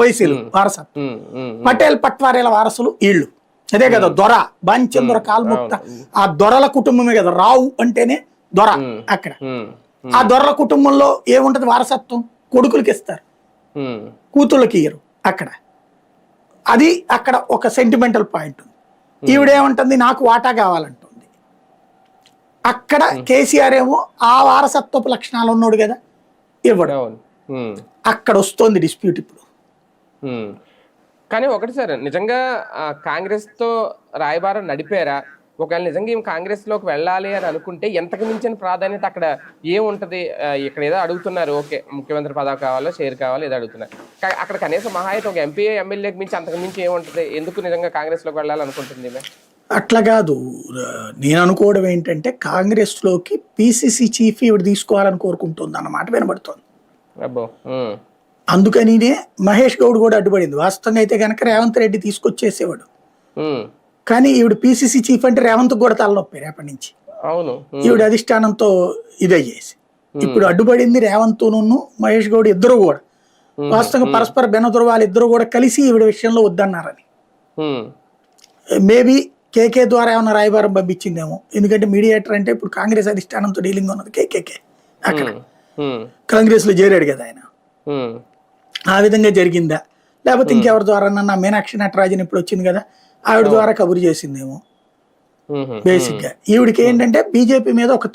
వయసులు వారసత్వం, పటేల్ పట్వారీల వారసులు వీళ్ళు. అదే కదా దొర, బాంచంద్ర కాల్ముక్త, ఆ దొరల కుటుంబమే కదా. రావు అంటేనే దొర. అక్కడ ఆ దొరల కుటుంబంలో ఏముంటది వారసత్వం, కొడుకులకి ఇస్తారు, కూతుళ్ళకి ఇయ్యరు. అక్కడ అది అక్కడ ఒక సెంటిమెంటల్ పాయింట్ ఉంది. ఈవిడేమంటుంది, నాకు వాటా కావాలంటుంది. అక్కడ కేసీఆర్ ఏమో ఆ వారసత్వపు లక్షణాలు ఉన్నాడు కదా, ఇవ్వడు. అక్కడ వస్తుంది డిస్ప్యూట్ ఇప్పుడు. కానీ ఒకటి సార్, నిజంగా కాంగ్రెస్ తో రాయబారం నడిపారా? ఒకవేళ నిజంగా ఈమె కాంగ్రెస్ లోకి వెళ్ళాలి అని అనుకుంటే ఎంతకు మించిన ప్రాధాన్యత అక్కడ ఏముంటది? ఇక్కడ ఏదో అడుగుతున్నారు, ఓకే ముఖ్యమంత్రి పదవి కావాలో షేర్ కావాలో ఏదో అడుగుతున్నారు. అక్కడ కనీసం మహా అయితే ఒక ఎంపీ ఎమ్మెల్యేకి మించి అంతకు మించి ఏముంటది? ఎందుకు నిజంగా కాంగ్రెస్ లోకి వెళ్ళాలనుకుంటుంది? అట్లా కాదు, నేను అనుకోవడం ఏంటంటే కాంగ్రెస్ లోకి పిసిసి చీఫ్ ఇవిడ తీసుకోవాలని కోరుకుంటుంది అన్నమాట వినబడుతుంది. అబ్బో. అందుకనినే మహేష్ గౌడ్ కూడా అడ్డుపడింది. వాస్తవంగా అయితే కనుక రేవంత్ రెడ్డి తీసుకొచ్చేసేవాడు, కానీ ఈవిడ పిసిసి చీఫ్ అంటే రేవంత్ కూడా తలనొప్పి రేపటి నుంచి. అవును, ఈవిడ అధిష్టానంతో ఇదయ్యేసి ఇప్పుడు అడ్డుపడింది రేవంత్ మహేష్ గౌడ్ ఇద్దరు కూడా. వాస్తవంగా పరస్పర బెనదుర్వాలు ఇద్దరు కూడా కలిసి ఈవిడ విషయంలో వద్దన్నారని. మేబీ కేకే ద్వారా ఏమైనా రాయబారం పంపించిందేమో, ఎందుకంటే మీడియేటర్ అంటే ఇప్పుడు కాంగ్రెస్ అధిష్టానంతో డీలింగ్ ఉన్నది కేకేకే. అక్కడ కాంగ్రెస్ లో చేరాడు కదా ఆయన. ఆ విధంగా జరిగిందా, లేకపోతే ఇంకెవరి ద్వారా మీనాక్షి నటరాజన్ ఇప్పుడు వచ్చింది కదా, ఆవిడ ద్వారా కబురు చేసిందేమో. బేసిక్ గా ఈవిడికి ఏంటంటే బీజేపీ మీద ఒక